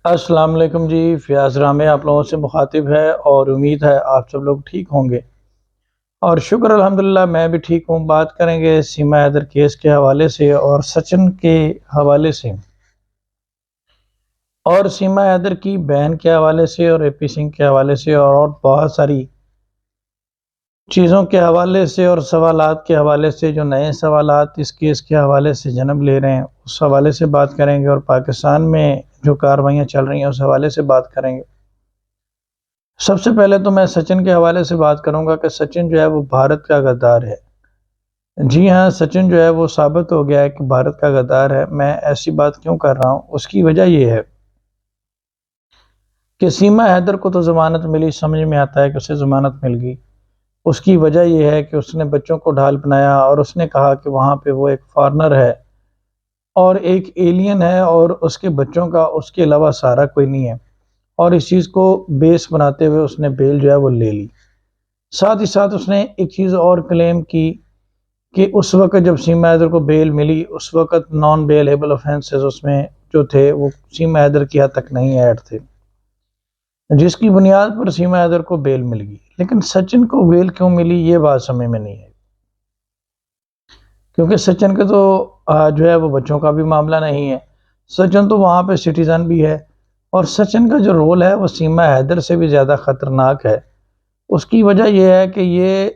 السلام علیکم جی، فیاض رامے آپ لوگوں سے مخاطب ہے اور امید ہے آپ سب لوگ ٹھیک ہوں گے اور شکر الحمدللہ میں بھی ٹھیک ہوں۔ بات کریں گے سیما حیدر کیس کے حوالے سے اور سچن کے حوالے سے اور سیما حیدر کی بہن کے حوالے سے اور اے پی سنگھ کے حوالے سے اور بہت ساری چیزوں کے حوالے سے اور سوالات کے حوالے سے جو نئے سوالات اس کیس کے حوالے سے جنم لے رہے ہیں اس حوالے سے بات کریں گے اور پاکستان میں جو کارروائیاں چل رہی ہیں اس حوالے سے بات کریں گے۔ سب سے پہلے تو میں سچن کے حوالے سے بات کروں گا کہ سچن جو ہے وہ بھارت کا غدار ہے۔ جی ہاں، سچن جو ہے وہ ثابت ہو گیا ہے کہ بھارت کا غدار ہے۔ میں ایسی بات کیوں کر رہا ہوں؟ اس کی وجہ یہ ہے کہ سیما حیدر کو تو ضمانت ملی، سمجھ میں آتا ہے کہ اسے ضمانت مل گئی۔ اس کی وجہ یہ ہے کہ اس نے بچوں کو ڈھال بنایا اور اس نے کہا کہ وہاں پہ وہ ایک فارنر ہے اور ایک ایلین ہے اور اس کے بچوں کا اس کے علاوہ سارا کوئی نہیں ہے، اور اس چیز کو بیس بناتے ہوئے اس نے بیل جو ہے وہ لے لی۔ ساتھ ہی ساتھ اس نے ایک چیز اور کلیم کی کہ اس وقت جب سیما حیدر کو بیل ملی اس وقت نان بیلیبل آفینسز اس میں جو تھے وہ سیما حیدر کی حد تک نہیں ایڈ تھے، جس کی بنیاد پر سیما حیدر کو بیل مل گئی۔ لیکن سچن کو بیل کیوں ملی یہ بات سمجھ میں نہیں ہے، کیونکہ سچن کے تو جو ہے وہ بچوں کا بھی معاملہ نہیں ہے، سچن تو وہاں پہ سٹیزن بھی ہے، اور سچن کا جو رول ہے وہ سیما حیدر سے بھی زیادہ خطرناک ہے۔ اس کی وجہ یہ ہے کہ یہ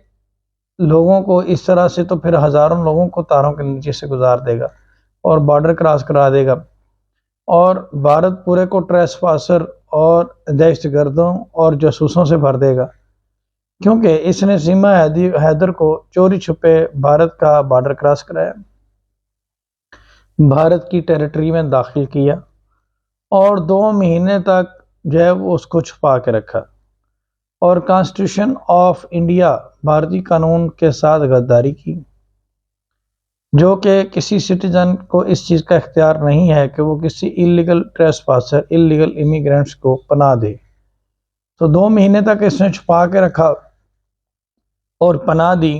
لوگوں کو اس طرح سے تو پھر ہزاروں لوگوں کو تاروں کے نیچے سے گزار دے گا اور بارڈر کراس کرا دے گا اور بھارت پورے کو ٹریس پاسر اور دہشت گردوں اور جاسوسوں سے بھر دے گا، کیونکہ اس نے سیما حیدر کو چوری چھپے بھارت کا بارڈر کراس کرایا، بھارت کی ٹیریٹری میں داخل کیا اور 2 مہینے تک جو ہے وہ اس کو چھپا کے رکھا اور کانسٹیٹیوشن آف انڈیا بھارتی قانون کے ساتھ غداری کی، جو کہ کسی سٹیزن کو اس چیز کا اختیار نہیں ہے کہ وہ کسی اللیگل ٹریس پاسر اللیگل امیگرینٹس کو پناہ دے۔ تو 2 مہینے تک اس نے چھپا کے رکھا اور پناہ دی،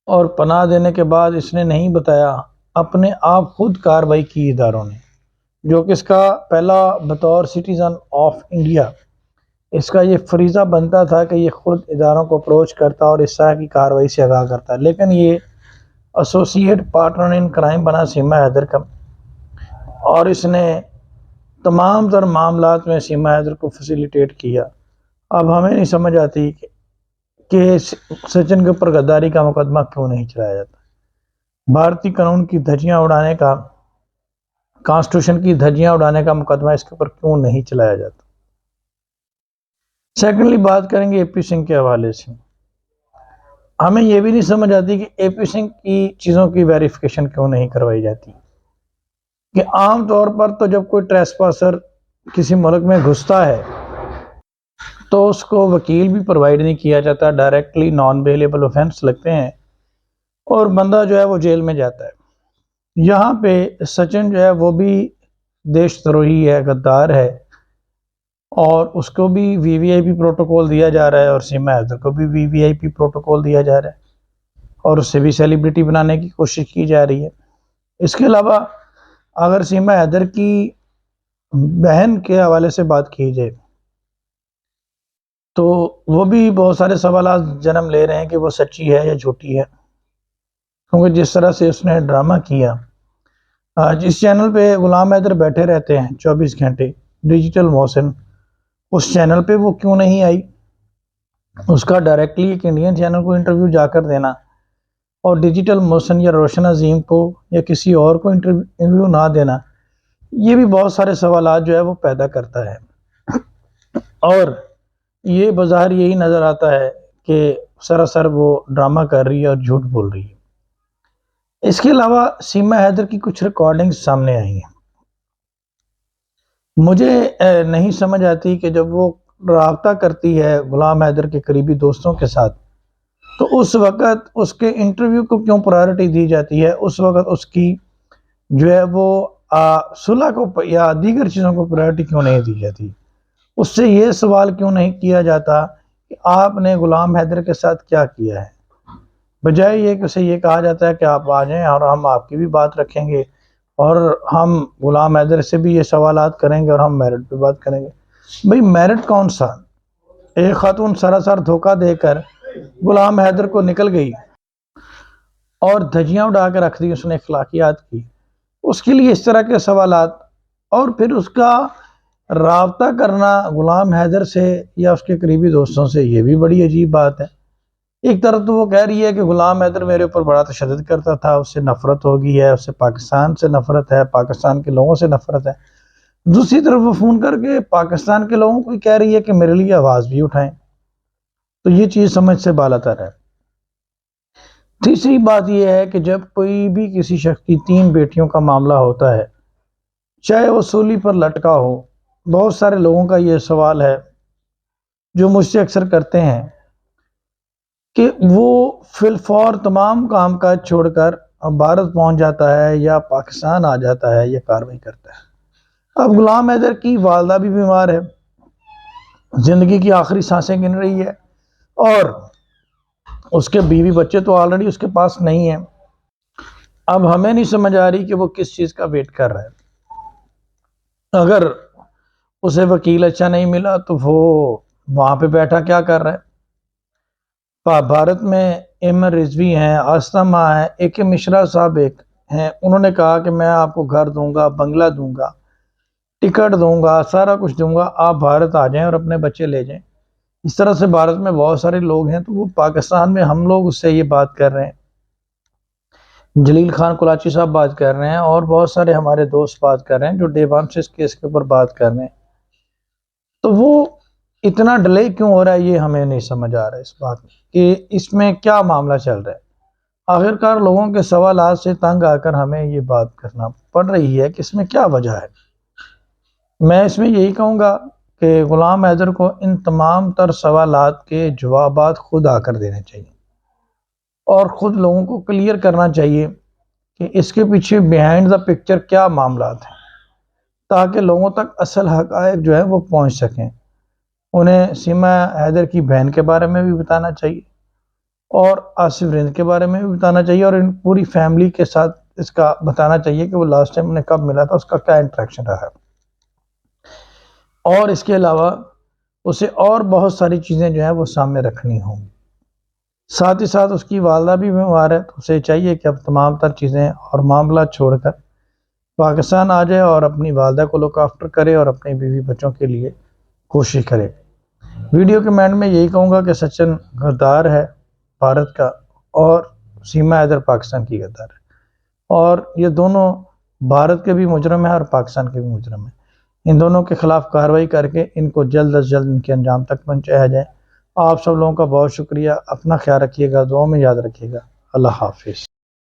اور پناہ دینے کے بعد اس نے نہیں بتایا، اپنے آپ خود کارروائی کی اداروں نے، جو کہ اس کا پہلا بطور سٹیزن آف انڈیا اس کا یہ فریضہ بنتا تھا کہ یہ خود اداروں کو اپروچ کرتا اور اس طرح کی کارروائی سے آگاہ کرتا، لیکن یہ ایسوسیٹ پارٹنر ان کرائم بنا سیما حیدر کا، اور اس نے تمام تر معاملات میں سیما حیدر کو فیسیلیٹیٹ کیا۔ اب ہمیں نہیں سمجھ آتی کہ سچن کے اوپر غداری کا مقدمہ کیوں نہیں چلایا جاتا، بھارتی قانون کی دھجیاں اڑانے کا، کانسٹیٹیوشن کی دھجیاں اڑانے کا مقدمہ اس کے اوپر کیوں نہیں چلایا جاتا۔ سیکنڈلی بات کریں گے اے پی سنگھ کے حوالے سے۔ ہمیں یہ بھی نہیں سمجھ آتی کہ اے پی سنگھ کی چیزوں کی ویریفیکیشن کیوں نہیں کروائی جاتی، کہ عام طور پر تو جب کوئی ٹریس پاسر کسی ملک میں گھستا ہے تو اس کو وکیل بھی پرووائڈ نہیں کیا جاتا، ڈائریکٹلی نان بیلیبل آفینس لگتے ہیں اور بندہ جو ہے وہ جیل میں جاتا ہے۔ یہاں پہ سچن جو ہے وہ بھی دیش دروہی ہے، غدار ہے، اور اس کو بھی وی وی آئی پی پروٹوکول دیا جا رہا ہے اور سیما حیدر کو بھی وی وی آئی پی پروٹوکول دیا جا رہا ہے اور اس سے بھی سیلیبریٹی بنانے کی کوشش کی جا رہی ہے۔ اس کے علاوہ اگر سیما حیدر کی بہن کے حوالے سے بات کی جائے تو وہ بھی بہت سارے سوالات جنم لے رہے ہیں کہ وہ سچی ہے یا جھوٹی ہے، کیونکہ جس طرح سے اس نے ڈرامہ کیا، جس چینل پہ غلام حیدر بیٹھے رہتے ہیں 24 گھنٹے، ڈیجیٹل موشن، اس چینل پہ وہ کیوں نہیں آئی؟ اس کا ڈائریکٹلی ایک انڈین چینل کو انٹرویو جا کر دینا اور ڈیجیٹل موشن یا روشن عظیم کو یا کسی اور کو انٹرویو نہ دینا، یہ بھی بہت سارے سوالات جو ہے وہ پیدا کرتا ہے، اور یہ بظاہر یہی نظر آتا ہے کہ سراسر وہ ڈرامہ کر رہی ہے اور جھوٹ بول رہی ہے۔ اس کے علاوہ سیما حیدر کی کچھ ریکارڈنگز سامنے آئی ہیں، مجھے نہیں سمجھ آتی کہ جب وہ رابطہ کرتی ہے غلام حیدر کے قریبی دوستوں کے ساتھ تو اس وقت اس کے انٹرویو کو کیوں پرائیورٹی دی جاتی ہے، اس وقت اس کی جو ہے وہ صلح کو یا دیگر چیزوں کو پرائیورٹی کیوں نہیں دی جاتی؟ اس سے یہ سوال کیوں نہیں کیا جاتا کہ آپ نے غلام حیدر کے ساتھ کیا کیا ہے، بجائے یہ کہ اسے یہ کہا جاتا ہے کہ آپ آ جائیں اور ہم آپ کی بھی بات رکھیں گے اور ہم غلام حیدر سے بھی یہ سوالات کریں گے اور ہم میرٹ پہ بات کریں گے۔ بھئی میرٹ کون سا؟ ایک خاتون سراسر دھوکہ دے کر غلام حیدر کو نکل گئی اور دھجیاں اڑا کے رکھ دی اس نے اخلاقیات کی، اس کے لیے اس طرح کے سوالات، اور پھر اس کا رابطہ کرنا غلام حیدر سے یا اس کے قریبی دوستوں سے، یہ بھی بڑی عجیب بات ہے۔ ایک طرف تو وہ کہہ رہی ہے کہ غلام حیدر میرے اوپر بڑا تشدد کرتا تھا، اس سے نفرت ہو گئی ہے، اس سے پاکستان سے نفرت ہے، پاکستان کے لوگوں سے نفرت ہے۔ دوسری طرف وہ فون کر کے پاکستان کے لوگوں کو کہہ رہی ہے کہ میرے لیے آواز بھی اٹھائیں، تو یہ چیز سمجھ سے بالاتر ہے۔ تیسری بات یہ ہے کہ جب کوئی بھی کسی شخص کی 3 بیٹیوں کا معاملہ ہوتا ہے، چاہے وہ سولی پر لٹکا ہو، بہت سارے لوگوں کا یہ سوال ہے جو مجھ سے اکثر کرتے ہیں کہ وہ فی الفور تمام کام کاج چھوڑ کر بھارت پہنچ جاتا ہے یا پاکستان آ جاتا ہے یا کاروائی کرتا ہے۔ اب غلام حیدر کی والدہ بھی بیمار ہے، زندگی کی آخری سانسیں گن رہی ہے، اور اس کے بیوی بچے تو آلریڈی اس کے پاس نہیں ہیں۔ اب ہمیں نہیں سمجھ آ رہی کہ وہ کس چیز کا ویٹ کر رہا ہے۔ اگر اسے وکیل اچھا نہیں ملا تو وہ وہاں پہ بیٹھا کیا کر رہا ہے؟ بھارت میں ایمن رضوی ہیں، آستہ ماں ہیں، اے کے مشرا صاحب ایک ہیں، انہوں نے کہا کہ میں آپ کو گھر دوں گا، بنگلہ دوں گا، ٹکٹ دوں گا، سارا کچھ دوں گا، آپ بھارت آ جائیں اور اپنے بچے لے جائیں۔ اس طرح سے بھارت میں بہت سارے لوگ ہیں، تو وہ پاکستان میں ہم لوگ اس سے یہ بات کر رہے ہیں، جلیل خان کلاچی صاحب بات کر رہے ہیں، اور بہت سارے ہمارے دوست بات کر رہے ہیں جو ڈے ون سے اس کیس کے اوپر بات کر رہے ہیں۔ تو وہ اتنا ڈیلے کیوں ہو رہا ہے، یہ ہمیں نہیں سمجھ آ رہا ہے اس بات میں کہ اس میں کیا معاملہ چل رہا ہے۔ آخرکار لوگوں کے سوالات سے تنگ آ کر ہمیں یہ بات کرنا پڑ رہی ہے کہ اس میں کیا وجہ ہے۔ میں اس میں یہی کہوں گا کہ غلام حیدر کو ان تمام تر سوالات کے جوابات خود آ کر دینے چاہیے، اور خود لوگوں کو کلیئر کرنا چاہیے کہ اس کے پیچھے بیہائنڈ دا پکچر کیا معاملات ہیں، تاکہ لوگوں تک اصل حقائق جو ہے وہ پہنچ سکیں۔ انہیں سیما حیدر کی بہن کے بارے میں بھی بتانا چاہیے، اور آصف رند کے بارے میں بھی بتانا چاہیے، اور ان پوری فیملی کے ساتھ اس کا بتانا چاہیے کہ وہ لاسٹ ٹائم انہیں کب ملا تھا، اس کا کیا انٹریکشن رہا ہے۔ اور اس کے علاوہ اسے اور بہت ساری چیزیں جو ہیں وہ سامنے رکھنی ہوں گی۔ ساتھ ہی ساتھ اس کی والدہ بھی بیمار ہے، تو اسے چاہیے کہ اب تمام تر چیزیں اور معاملات چھوڑ کر پاکستان آ جائے اور اپنی والدہ کو لک آفٹر کرے اور اپنے بیوی بچوں کے لیے کوشش کرے۔ ویڈیو کے اینڈ میں یہی کہوں گا کہ سچن غدار ہے بھارت کا، اور سیما حیدر پاکستان کی غدار ہے، اور یہ دونوں بھارت کے بھی مجرم ہیں اور پاکستان کے بھی مجرم ہیں۔ ان دونوں کے خلاف کارروائی کر کے ان کو جلد از جلد ان کے انجام تک پہنچایا جائے۔ آپ سب لوگوں کا بہت شکریہ، اپنا خیال رکھیے گا، دعاؤں میں یاد رکھیے گا۔ اللہ حافظ۔